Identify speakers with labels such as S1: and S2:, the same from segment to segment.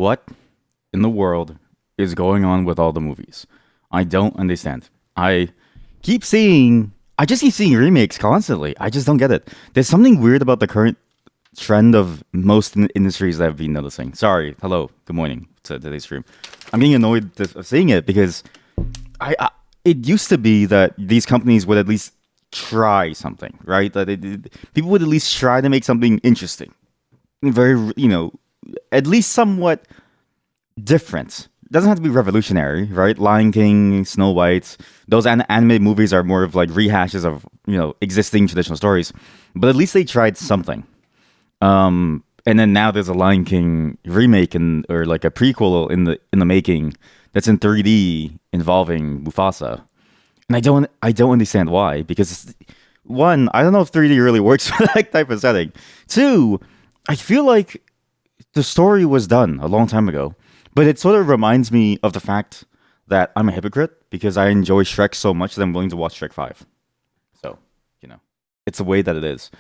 S1: What in the world is going on with all the movies? I don't understand. I just keep seeing remakes constantly. I just don't get it. There's something weird about the current trend of most industries that I've been noticing. Sorry. Hello. Good morning to today's stream. I'm getting annoyed of seeing it because I it used to be that these companies would at least try something, right? People would at least try to make something interesting, very at least somewhat different. Doesn't have to be revolutionary, right? Lion King, Snow White, those animated movies are more of like rehashes of existing traditional stories, but at least they tried something. And then now there's a Lion King remake or like a prequel in the making that's in 3D involving Mufasa, and I don't understand why. Because one, I don't know if 3D really works for that type of setting. Two, I feel like the story was done a long time ago, but it sort of reminds me of the fact that I'm a hypocrite because I enjoy Shrek so much that I'm willing to watch Shrek 5. So, you know, it's the way that it is.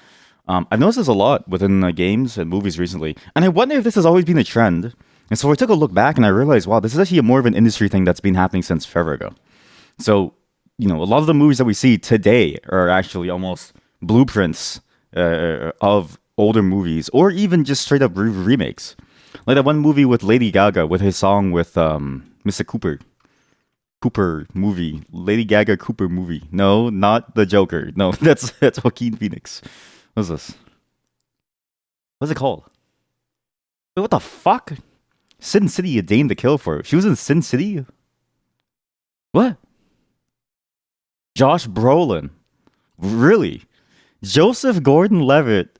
S1: I've noticed this a lot within games and movies recently, and I wonder if this has always been a trend. And so I took a look back and I realized, wow, this is actually more of an industry thing that's been happening since forever ago. So, a lot of the movies that we see today are actually almost blueprints of older movies, or even just straight up remakes. Like that one movie with Lady Gaga with his song with Mr. Cooper. Cooper movie. Lady Gaga Cooper movie. No, not the Joker. No, that's Joaquin Phoenix. What's this? What's it called? Wait, what the fuck? Sin City, a Dame to Kill For. She was in Sin City? What? Josh Brolin. Really? Joseph Gordon-Levitt,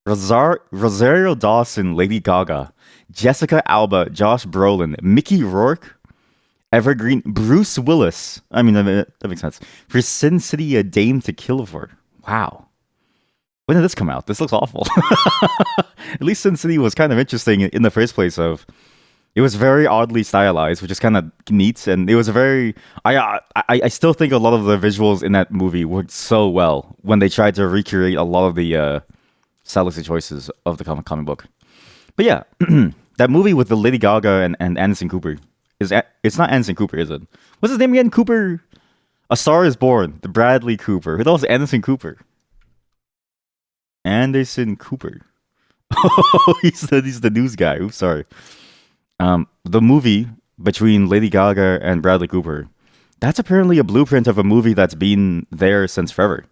S1: Rosario Dawson, Lady Gaga, Jessica Alba, Josh Brolin, Mickey Rourke, Evergreen, Bruce Willis. I mean, that makes sense. For Sin City, a Dame to Kill For. Wow. When did this come out? This looks awful. At least Sin City was kind of interesting in the first place. It was very oddly stylized, which is kind of neat, and it was very. I still think a lot of the visuals in that movie worked so well when they tried to recreate a lot of the stylistic choices of the comic book. But yeah, that movie with the Lady Gaga and Anderson Cooper it's not Anderson Cooper, is it? What's his name again? Cooper. A Star Is Born. The Bradley Cooper. Who else? Anderson Cooper. Anderson Cooper. Oh, he's the news guy. Oops, sorry. The movie between Lady Gaga and Bradley Cooper, that's apparently a blueprint of a movie that's been there since forever.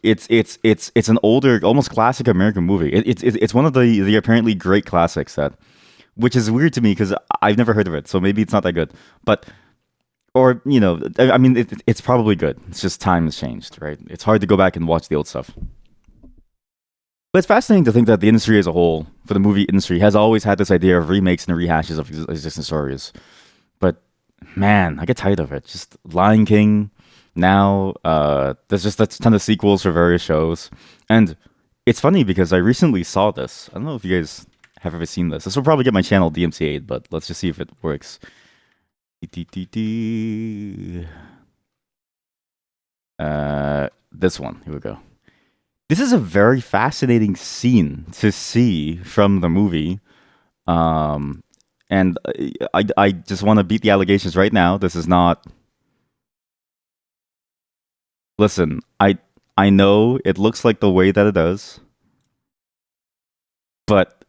S1: It's an older, almost classic American movie. It's one of the apparently great classics which is weird to me because I've never heard of it. So maybe it's not that good, but or I mean, it's probably good. It's just time has changed, right? It's hard to go back and watch the old stuff. But it's fascinating to think that the industry as a whole, for the movie industry, has always had this idea of remakes and rehashes of existing stories. But man, I get tired of it. Just Lion King. Now, there's just a ton of sequels for various shows. And it's funny because I recently saw this. I don't know if you guys have ever seen this. This will probably get my channel DMCA'd, but let's just see if it works. This one. Here we go. This is a very fascinating scene to see from the movie. And I just want to beat the allegations right now. This is not. Listen, I know it looks like the way that it does, but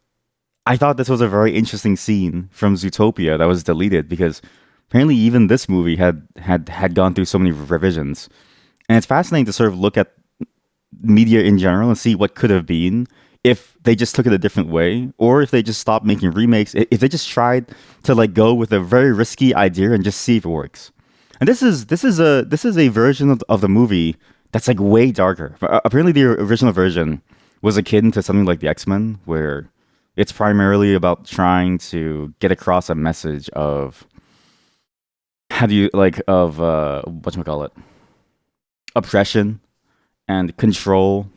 S1: I thought this was a very interesting scene from Zootopia that was deleted because apparently even this movie had gone through so many revisions, and it's fascinating to sort of look at media in general and see what could have been if they just took it a different way, or if they just stopped making remakes, if they just tried to like go with a very risky idea and just see if it works. And this is a version of the movie that's like way darker. Apparently, the original version was akin to something like the X-Men, where it's primarily about trying to get across a message of how do you like of whatchamacallit, oppression and control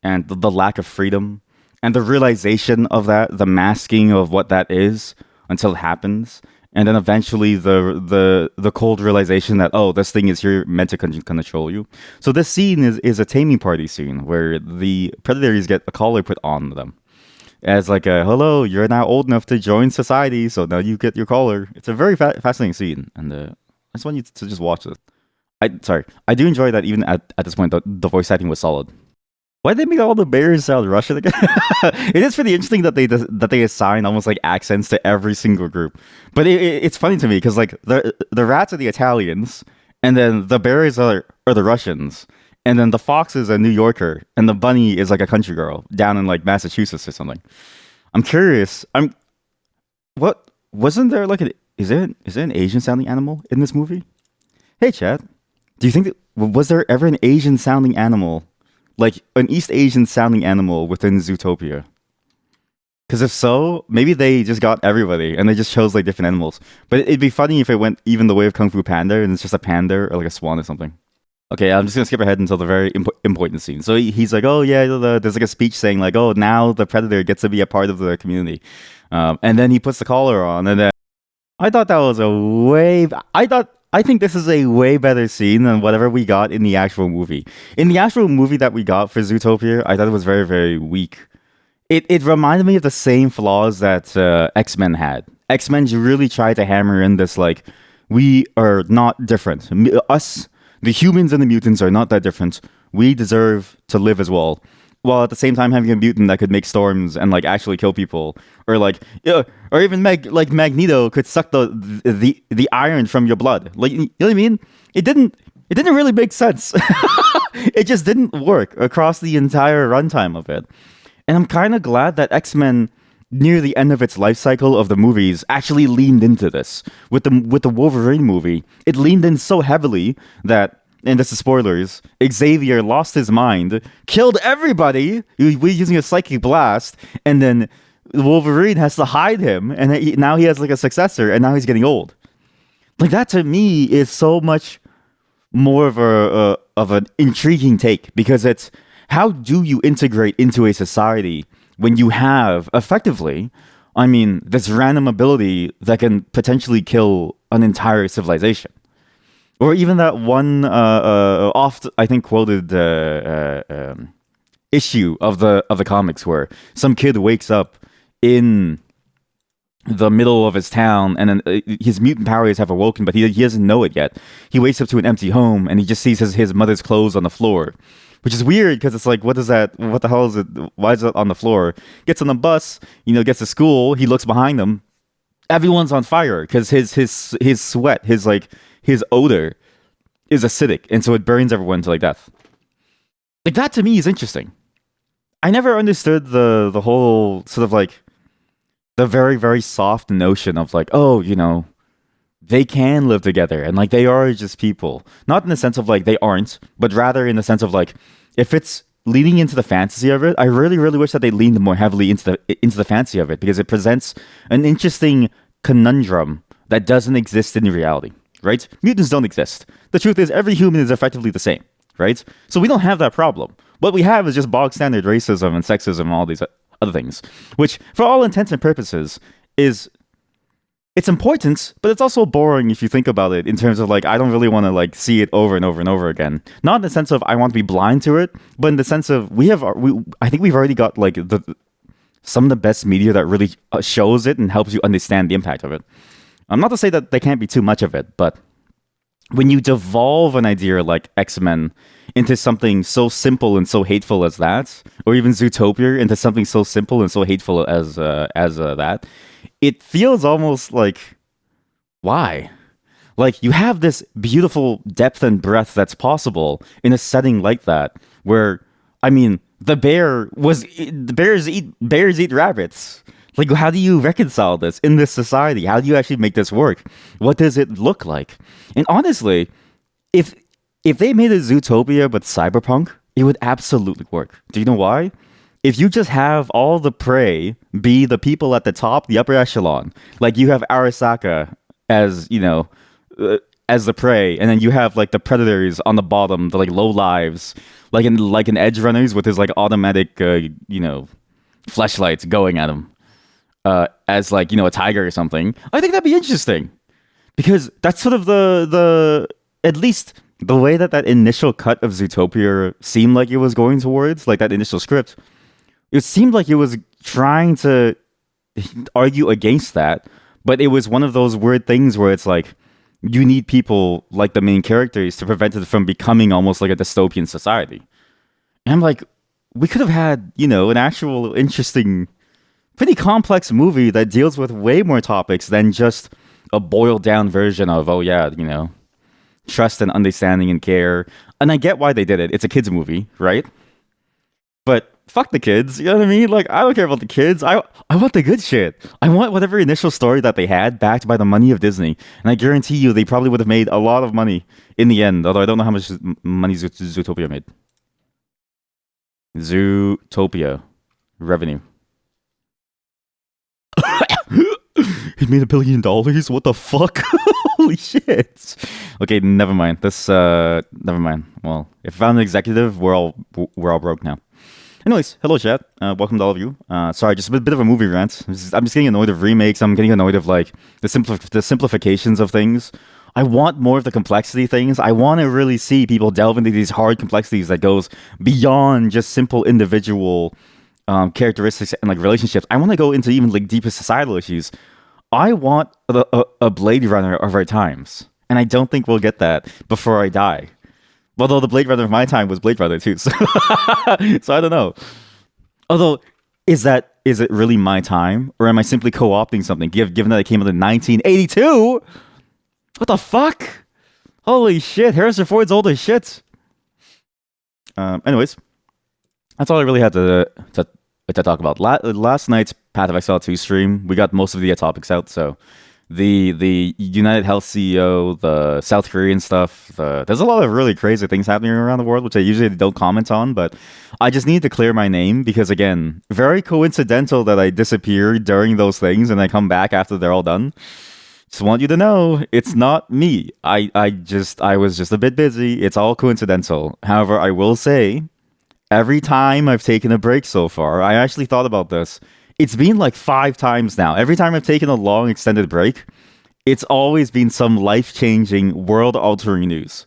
S1: and the lack of freedom and the realization of that, the masking of what that is until it happens, and then eventually the cold realization that, oh, this thing is here meant to control you. So this scene is a taming party scene where the predators get a collar put on them, as like a hello, you're now old enough to join society, so now you get your collar. It's a very fascinating scene, and I just want you to just watch it. I do enjoy that even at this point the voice acting was solid. Why did they make all the bears sound Russian again? It is pretty interesting that they assign almost like accents to every single group. But it's funny to me because like the rats are the Italians, and then the bears are the Russians, and then the fox is a New Yorker, and the bunny is like a country girl down in like Massachusetts or something. I'm curious. I'm what wasn't there like an is there an Asian sounding animal in this movie? Hey, Chad. Do you think that was there ever an Asian sounding animal, like an East Asian sounding animal within Zootopia? Because if so, maybe they just got everybody and they just chose like different animals. But it'd be funny if it went even the way of Kung Fu Panda and it's just a panda or like a swan or something. Okay, I'm just gonna skip ahead until the very important scene. So he's like, "Oh yeah, there's like a speech saying like, oh now the predator gets to be a part of the community," and then he puts the collar on, and then I thought that was a way. I think this is a way better scene than whatever we got in the actual movie. In the actual movie that we got for Zootopia, I thought it was very weak. It reminded me of the same flaws that X-Men had. X-Men really tried to hammer in this like we are not different. Us, the humans and the mutants are not that different. We deserve to live as well. While at the same time having a mutant that could make storms and like actually kill people, or like yeah, or even like Magneto could suck the iron from your blood. Like you know what I mean? It didn't really make sense. It just didn't work across the entire runtime of it. And I'm kind of glad that X-Men near the end of its life cycle of the movies actually leaned into this. With the Wolverine movie, it leaned in so heavily that and this is spoilers, Xavier lost his mind, killed everybody using a psychic blast, and then Wolverine has to hide him, and now he has like a successor, and now he's getting old. Like that to me is so much more of an intriguing take because it's how do you integrate into a society when you have effectively, I mean, this random ability that can potentially kill an entire civilization. Or even that one oft I think quoted issue of the comics where some kid wakes up in the middle of his town and then his mutant powers have awoken, but he doesn't know it yet. He wakes up to an empty home and he just sees his mother's clothes on the floor, which is weird because it's like, what is that? What the hell is it? Why is it on the floor? Gets on the bus, gets to school. He looks behind him. Everyone's on fire because his sweat, his odor is acidic, and so it burns everyone to like death. Like that to me is interesting. I never understood the whole sort of like the very soft notion of like, oh, they can live together and like they are just people. Not in the sense of like they aren't, but rather in the sense of like if it's leading into the fantasy of it, I really wish that they leaned more heavily into the fantasy of it because it presents an interesting conundrum that doesn't exist in reality. Right? Mutants don't exist. The truth is, every human is effectively the same, right? So we don't have that problem. What we have is just bog standard racism and sexism and all these other things, which, for all intents and purposes, it's important, but it's also boring if you think about it in terms of like I don't really want to like see it over and over and over again. Not in the sense of I want to be blind to it, but in the sense of I think we've already got like some of the best media that really shows it and helps you understand the impact of it. I'm not to say that there can't be too much of it, but when you devolve an idea like X-Men into something so simple and so hateful as that, or even Zootopia into something so simple and so hateful as that, it feels almost like, why? Like you have this beautiful depth and breadth that's possible in a setting like that, where, I mean, bears eat rabbits. Like, how do you reconcile this in this society? How do you actually make this work? What does it look like? And honestly, if they made a Zootopia but cyberpunk, it would absolutely work. Do you know why? If you just have all the prey be the people at the top, the upper echelon, like you have Arasaka as, as the prey, and then you have like the predators on the bottom, the like low lives, like in Edge Runners with his like automatic, flashlights going at him. As like a tiger or something, I think that'd be interesting because that's sort of the at least the way that initial cut of Zootopia seemed like it was going towards, like that initial script It seemed like it was trying to argue against that, but it was one of those weird things where it's like you need people like the main characters to prevent it from becoming almost like a dystopian society. And I'm like, we could have had, an actual interesting, pretty complex movie that deals with way more topics than just a boiled down version of, oh yeah, trust and understanding and care. And I get why they did it. It's a kids movie, right? But fuck the kids, you know what I mean? Like I don't care about the kids. I want the good shit. I want whatever initial story that they had backed by the money of Disney. And I guarantee you they probably would have made a lot of money in the end, although I don't know how much money Zootopia made. Zootopia revenue. It made $1 billion? What the fuck? Holy shit. Okay, never mind. Never mind. Well, if I'm an executive, we're all broke now. Anyways, hello chat. Welcome to all of you. Sorry, just a bit of a movie rant. I'm just getting annoyed of remakes. I'm getting annoyed of like the simplifications of things. I want more of the complexity things. I want to really see people delve into these hard complexities that goes beyond just simple individual characteristics and like relationships. I want to go into even like deeper societal issues. I want a Blade Runner of our times, and I don't think we'll get that before I die. Although the Blade Runner of my time was Blade Runner too, so, so I don't know. Although, is it really my time, or am I simply co-opting something? Given that it came out in 1982, what the fuck? Holy shit! Harrison Ford's old as shit. Anyways, that's all I really had to talk about. Last night's Path of Exile 2 stream, we got most of the topics out, so the United Health CEO, the South Korean stuff, there's a lot of really crazy things happening around the world, which I usually don't comment on, but I just need to clear my name because, again, very coincidental that I disappeared during those things and I come back after they're all done. Just want you to know, it's not me. I was just a bit busy. It's all coincidental. However, I will say, every time I've taken a break so far, I actually thought about this. It's been like 5 times now. Every time I've taken a long extended break, it's always been some life-changing, world-altering news.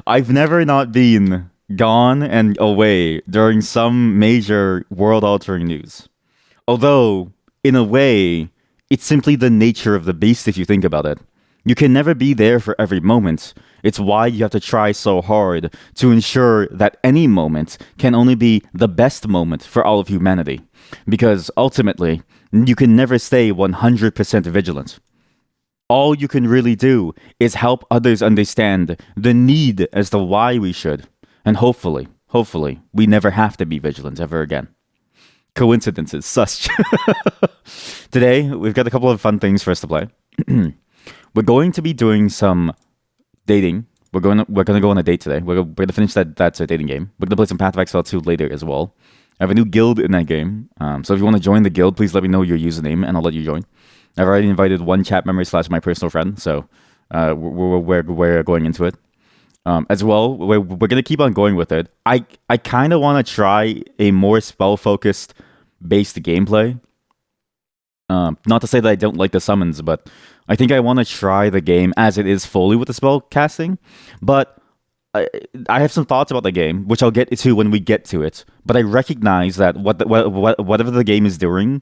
S1: I've never not been gone and away during some major world-altering news. Although, in a way, it's simply the nature of the beast if you think about it. You can never be there for every moment. It's why you have to try so hard to ensure that any moment can only be the best moment for all of humanity. Because ultimately, you can never stay 100% vigilant. All you can really do is help others understand the need as to why we should. And hopefully, we never have to be vigilant ever again. Coincidences, such. Today, we've got a couple of fun things for us to play. We're going to be doing some dating. We're gonna go on a date today. We're gonna finish that's a dating game. We're gonna play some Path of Exile 2 later as well. I have a new guild in that game. So if you want to join the guild, please let me know your username and I'll let you join. I've already invited one chat member / my personal friend, so we're going into it. As well, we're gonna keep on going with it. I kind of want to try a more spell focused based gameplay. Not to say that I don't like the summons, but I think I want to try the game as it is fully with the spell casting. But I have some thoughts about the game, which I'll get to when we get to it. But I recognize that whatever the game is doing,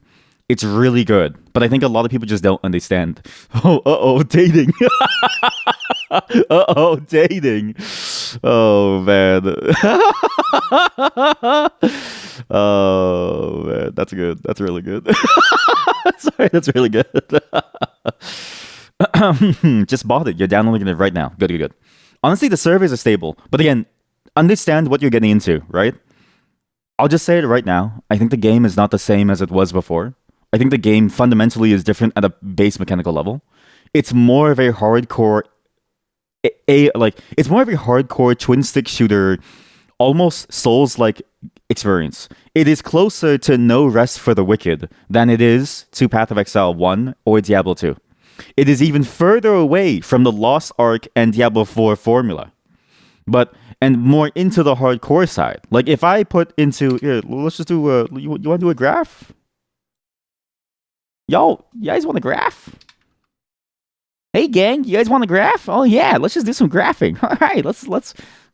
S1: it's really good. But I think a lot of people just don't understand. Oh, dating. Dating. Oh, man. Oh, man. That's good. That's really good. Sorry, that's really good. Just bought it. You're downloading it right now. Good. Honestly, the servers are stable. But again, understand what you're getting into, right? I'll just say it right now. I think the game is not the same as it was before. I think the game fundamentally is different at a base mechanical level. It's more of a hardcore it's more of a hardcore twin stick shooter, almost Souls-like experience. It is closer to No Rest for the Wicked than it is to Path of Exile 1 or Diablo 2. It is even further away from the Lost Ark and Diablo 4 formula. And more into the hardcore side. Like if I put into here, let's just do you want to do a graph? Yo, you guys want a graph? Hey gang, you guys want to graph? Oh yeah, let's just do some graphing. All right, let's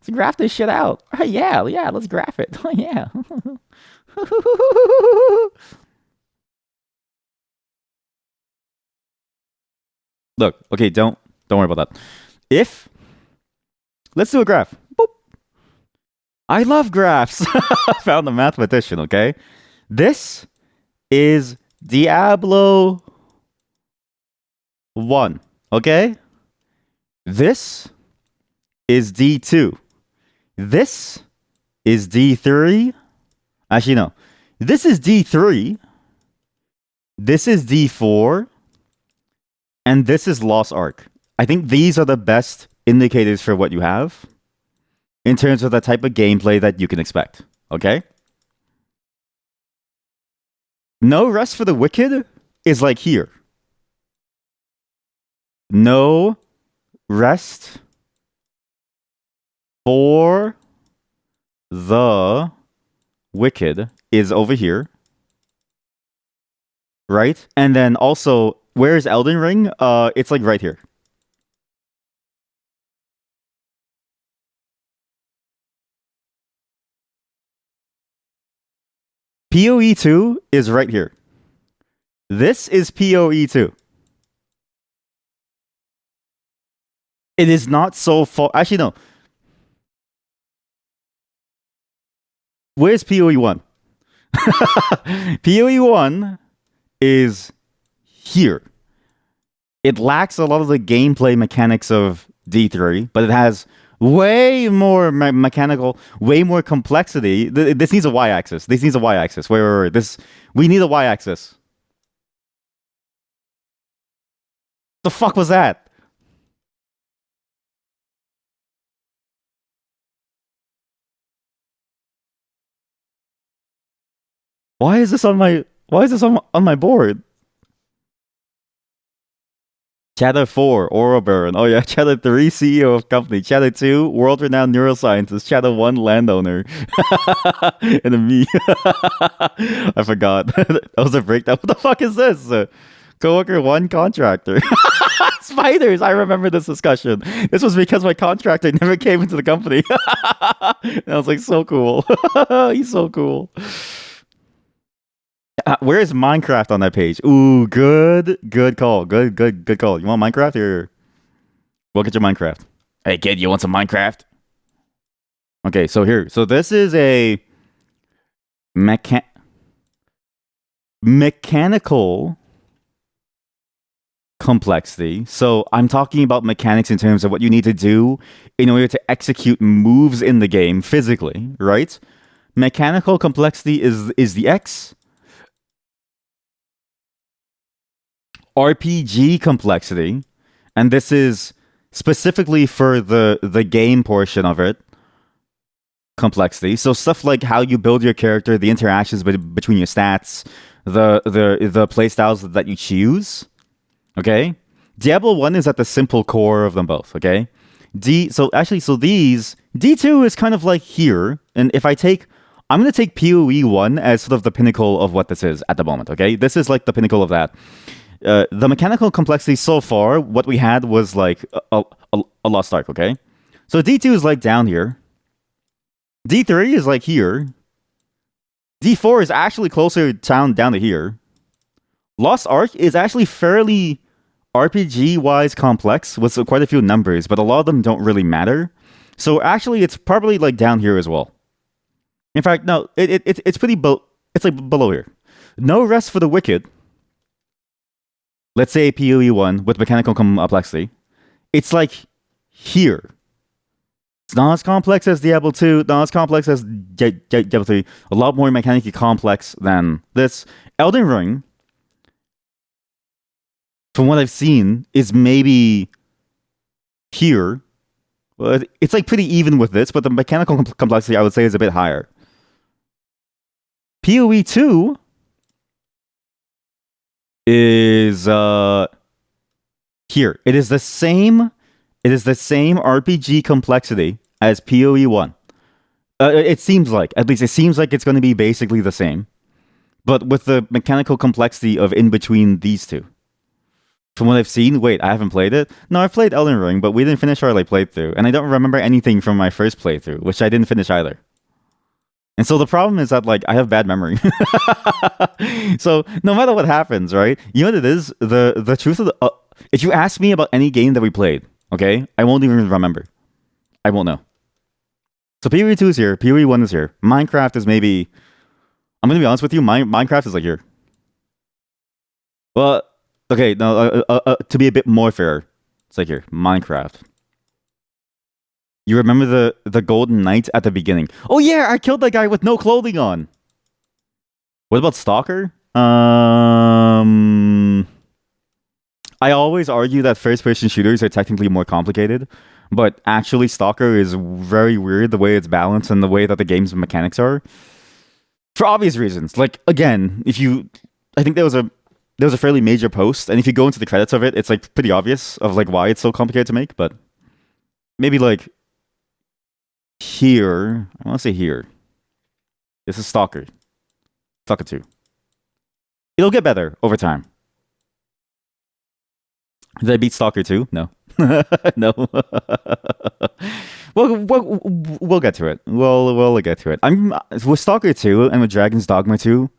S1: graph this shit out. All right, yeah, let's graph it. Oh yeah. Look, okay, don't worry about that. If let's do a graph. Boop. I love graphs. Found the mathematician, okay? This is Diablo 1, okay? This is D2. This is D3. Actually, no. This is D3. This is D4. And this is Lost Ark. I think these are the best indicators for what you have in terms of the type of gameplay that you can expect. Okay? No Rest for the Wicked is like here. No Rest for the Wicked is over here. Right? And then also, where's Elden Ring? It's like right here. PoE2 is right here. This is PoE2. It is not so far. Actually, no. Where's PoE1? PoE1 is here. It lacks a lot of the gameplay mechanics of D3, but it has way more mechanical, way more complexity. This needs a y-axis. This needs a y-axis. Wait. We need a y-axis. The fuck was that? Why is this on my board? Chatter 4, Aura Baron. Oh yeah, Chatter 3, CEO of company. Chatter 2, world-renowned neuroscientist. Chatter 1, landowner. And then me. I forgot. That was a breakdown. What the fuck is this? Coworker 1, contractor. Spiders! I remember this discussion. This was because my contractor never came into the company. And I was like, so cool. He's so cool. Where is Minecraft on that page? Ooh, good call. Good call. You want Minecraft or look at your Minecraft? Hey kid, you want some Minecraft? Okay, so here. So this is a mechanical complexity. So I'm talking about mechanics in terms of what you need to do in order to execute moves in the game physically, right? Mechanical complexity is the X. RPG complexity, and this is specifically for the game portion of it. Complexity. So stuff like how you build your character, the interactions between your stats, the play styles that you choose. Okay, Diablo 1 is at the simple core of them both. Okay, so these D2 is kind of like here, and if I'm going to take PoE 1 as sort of the pinnacle of what this is at the moment. Okay, this is like the pinnacle of that. The mechanical complexity so far, what we had was like a Lost Ark, okay? So D2 is like down here. D3 is like here. D4 is actually closer down to here. Lost Ark is actually fairly RPG-wise complex with quite a few numbers, but a lot of them don't really matter. So actually, it's probably like down here as well. In fact, no, it's pretty it's like below here. No Rest for the Wicked. Let's say PoE1 with mechanical complexity. It's like here. It's not as complex as Diablo 2, not as complex as Diablo 3. A lot more mechanically complex than this. Elden Ring, from what I've seen, is maybe here. Well, it's like pretty even with this, but the mechanical complexity I would say is a bit higher. PoE 2 is here. It is the same RPG complexity as PoE 1. It seems like, at least it seems like it's going to be basically the same, but with the mechanical complexity of in between these two. From what I've seen, wait, I haven't played it. No, I've played Elden Ring, but we didn't finish our like playthrough, and I don't remember anything from my first playthrough, which I didn't finish either. And so the problem is that like I have bad memory. So no matter what happens, right? You know what it is? The truth of the if you ask me about any game that we played, okay, I won't even remember. I won't know. So PoE 2 is here, PoE 1 is here. Minecraft is maybe. I'm gonna be honest with you. Minecraft is like here. Well, okay, no. To be a bit more fair, it's like here. Minecraft. You remember the Golden Knight at the beginning? Oh yeah, I killed that guy with no clothing on. What about Stalker? I always argue that first-person shooters are technically more complicated, but actually Stalker is very weird the way it's balanced and the way that the game's mechanics are. For obvious reasons. Like again, if you I think there was a fairly major post, and if you go into the credits of it, it's like pretty obvious of like why it's so complicated to make, but maybe like here, I want to say here. This is Stalker. Stalker 2. It'll get better over time. Did I beat Stalker 2? No. No. We'll get to it. We'll get to it. I'm with Stalker 2 and with Dragon's Dogma 2.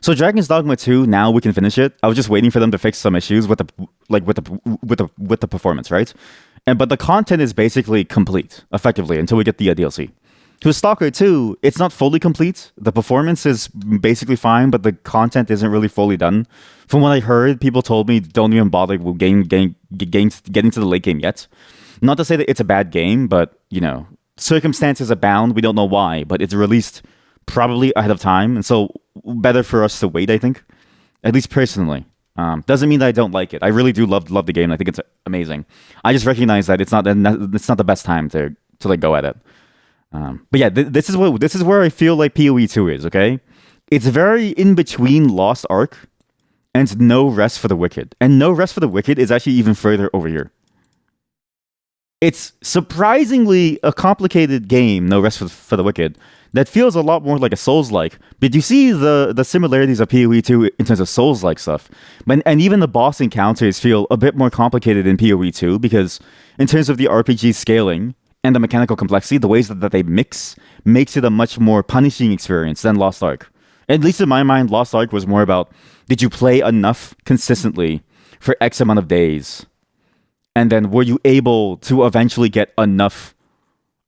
S1: So Dragon's Dogma 2, now we can finish it. I was just waiting for them to fix some issues with the performance, right? But the content is basically complete, effectively, until we get the DLC. To Stalker 2, it's not fully complete. The performance is basically fine, but the content isn't really fully done. From what I heard, people told me don't even bother with getting to the late game yet. Not to say that it's a bad game, but, you know, circumstances abound. We don't know why, but it's released probably ahead of time, and so better for us to wait, I think. At least personally. Doesn't mean that I don't like it. I really do love the game. I think it's amazing. I just recognize that it's not the best time to like go at it. But yeah, this is where I feel like PoE 2 is, okay? It's very in between Lost Ark and No Rest for the Wicked. And No Rest for the Wicked is actually even further over here. It's surprisingly a complicated game, No Rest for the Wicked, that feels a lot more like a Souls-like. But you see the similarities of PoE 2 in terms of Souls-like stuff. And even the boss encounters feel a bit more complicated in PoE 2 because in terms of the RPG scaling and the mechanical complexity, the ways that they makes it a much more punishing experience than Lost Ark. At least in my mind, Lost Ark was more about, did you play enough consistently for X amount of days? And then were you able to eventually get enough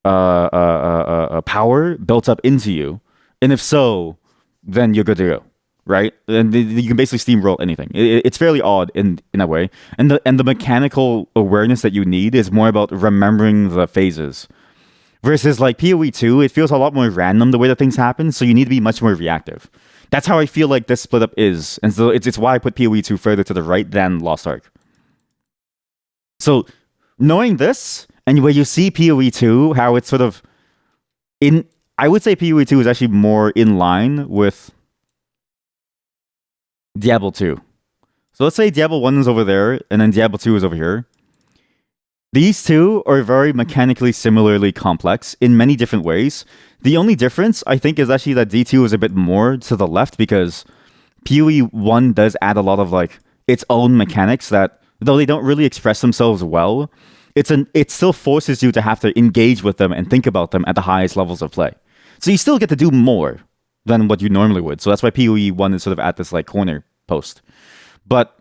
S1: power built up into you? And if so, then you're good to go, right? And you can basically steamroll anything. It's fairly odd in that way. And the mechanical awareness that you need is more about remembering the phases. Versus like PoE 2, it feels a lot more random the way that things happen, so you need to be much more reactive. That's how I feel like this split up is. And so it's why I put PoE 2 further to the right than Lost Ark. So knowing this, and where you see PoE 2, how it's sort of I would say PoE 2 is actually more in line with Diablo 2. So let's say Diablo 1 is over there, and then Diablo 2 is over here. These two are very mechanically similarly complex in many different ways. The only difference, I think, is actually that D2 is a bit more to the left because PoE 1 does add a lot of like its own mechanics that, though they don't really express themselves well, it still forces you to have to engage with them and think about them at the highest levels of play. So you still get to do more than what you normally would. So that's why PoE 1 is sort of at this like corner post. But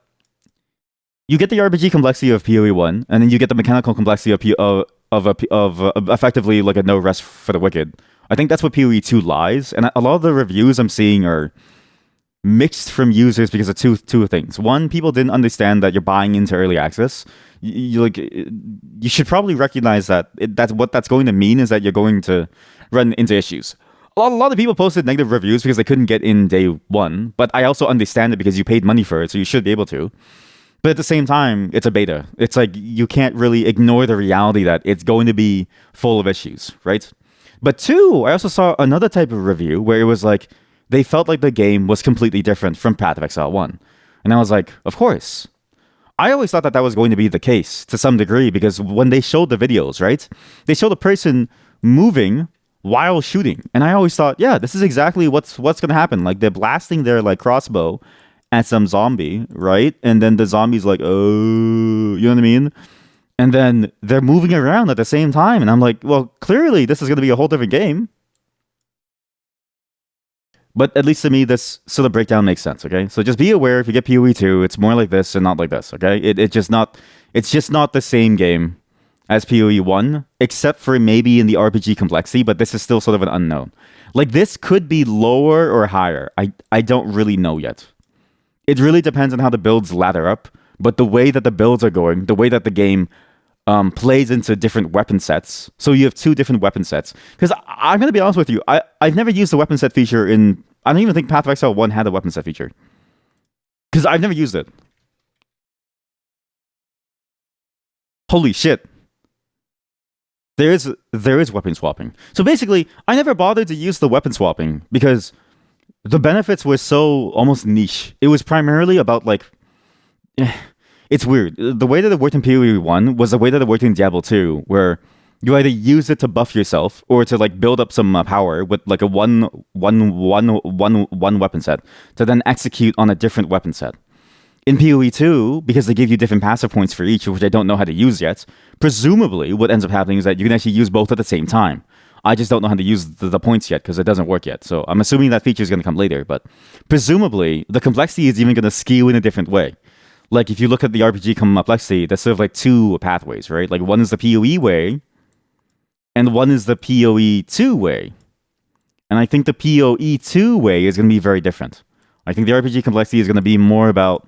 S1: you get the RPG complexity of PoE 1, and then you get the mechanical complexity of effectively like a No Rest for the Wicked. I think that's what PoE 2 lies, and a lot of the reviews I'm seeing are mixed from users because of two things. One, people didn't understand that you're buying into early access. You should probably recognize that that's what that's going to mean is that you're going to run into issues. A lot of people posted negative reviews because they couldn't get in day one, but I also understand it because you paid money for it, so you should be able to. But at the same time, it's a beta. It's like you can't really ignore the reality that it's going to be full of issues, right? But two, I also saw another type of review where it was like they felt like the game was completely different from Path of Exile 1. And I was like, of course. I always thought that that was going to be the case to some degree because when they showed the videos, right? They showed a person moving while shooting. And I always thought, yeah, this is exactly what's going to happen. Like they're blasting their like crossbow at some zombie, right? And then the zombie's like, oh, you know what I mean? And then they're moving around at the same time, and I'm like, well, clearly this is going to be a whole different game. But at least to me, this sort of breakdown makes sense. Okay, so just be aware if you get PoE 2, it's more like this and not like this. Okay, it's just not the same game as PoE 1, except for maybe in the RPG complexity. But this is still sort of an unknown. Like this could be lower or higher. I don't really know yet. It really depends on how the builds ladder up. But the way that the builds are going, the way that the game plays into different weapon sets. So you have two different weapon sets. Because I'm going to be honest with you, I've never used the weapon set feature in. I don't even think Path of Exile 1 had a weapon set feature. Because I've never used it. Holy shit. There is weapon swapping. So basically, I never bothered to use the weapon swapping because the benefits were so almost niche. It was primarily about like. It's weird. The way that it worked in PoE 1 was the way that it worked in Diablo 2, where you either use it to buff yourself or to like build up some power with like a one weapon set to then execute on a different weapon set. In PoE 2, because they give you different passive points for each, which I don't know how to use yet, presumably what ends up happening is that you can actually use both at the same time. I just don't know how to use the points yet because it doesn't work yet. So I'm assuming that feature is going to come later, but presumably the complexity is even going to skew in a different way. Like if you look at the RPG complexity, there's sort of like two pathways, right? Like one is the PoE way, and one is the PoE 2 way. And I think the PoE 2 way is going to be very different. I think the RPG complexity is going to be more about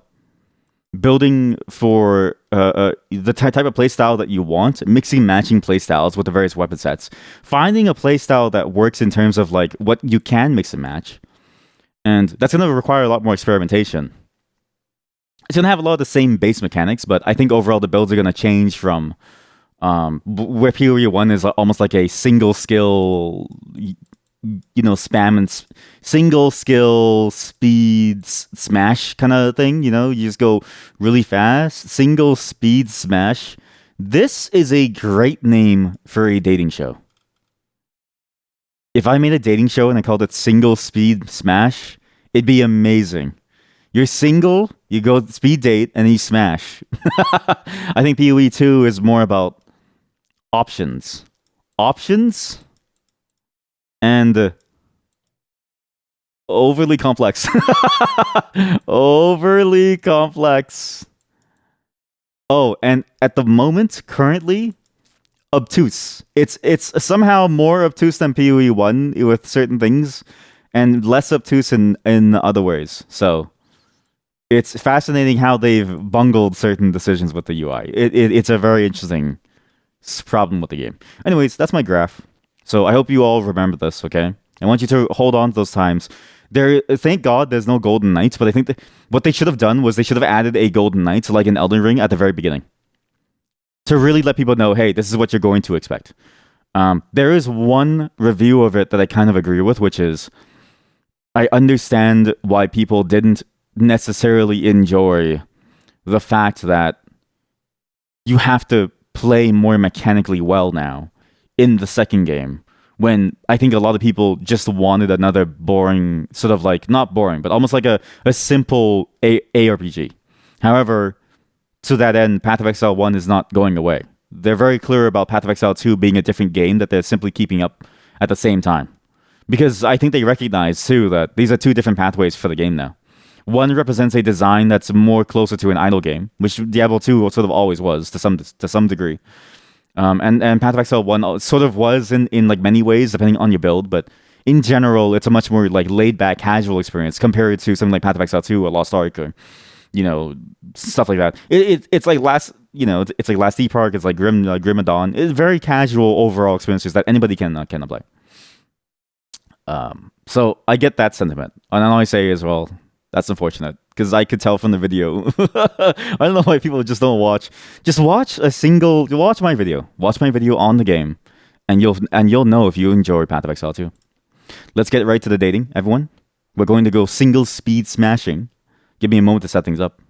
S1: building for the type of playstyle that you want, mixing, matching playstyles with the various weapon sets, finding a playstyle that works in terms of like what you can mix and match. And that's going to require a lot more experimentation. It's going to have a lot of the same base mechanics, but I think overall the builds are going to change from where PoE 1 is almost like a single skill, spam and single skill speed smash kind of thing. You just go really fast, single speed smash. This is a great name for a dating show. If I made a dating show and I called it Single Speed Smash, it'd be amazing. You're single, you go speed date, and you smash. I think PoE 2 is more about options. Options and overly complex. Overly complex. Oh, and at the moment, currently, obtuse. It's somehow more obtuse than PoE 1 with certain things, and less obtuse in other ways. So it's fascinating how they've bungled certain decisions with the UI. It's a very interesting problem with the game. Anyways, that's my graph. So I hope you all remember this, okay? I want you to hold on to those times. Thank God there's no Golden Knights, but I think what they should have done was they should have added a Golden Knight, like an Elden Ring, at the very beginning. To really let people know, hey, this is what you're going to expect. There is one review of it that I kind of agree with, which is I understand why people didn't necessarily enjoy the fact that you have to play more mechanically well now in the second game, when I think a lot of people just wanted another boring, sort of like, not boring, but almost like a simple ARPG. However, to that end, Path of Exile 1 is not going away. They're very clear about Path of Exile 2 being a different game that they're simply keeping up at the same time. Because I think they recognize, too, that these are two different pathways for the game now. One represents a design that's more closer to an idle game, which Diablo 2 sort of always was to some degree. And Path of Exile 1 sort of was in like many ways, depending on your build, but in general, it's a much more like laid-back, casual experience compared to something like Path of Exile 2 or Lost Ark or, stuff like that. It's like it's like Last Deep Park, it's like Grim Dawn. It's very casual overall experiences that anybody can apply. So I get that sentiment. And all I say is, well, that's unfortunate because I could tell from the video. I don't know why people just don't watch. Just watch my video. Watch my video on the game, and you'll know if you enjoy Path of Exile 2. Let's get right to the dating, everyone. We're going to go single speed smashing. Give me a moment to set things up.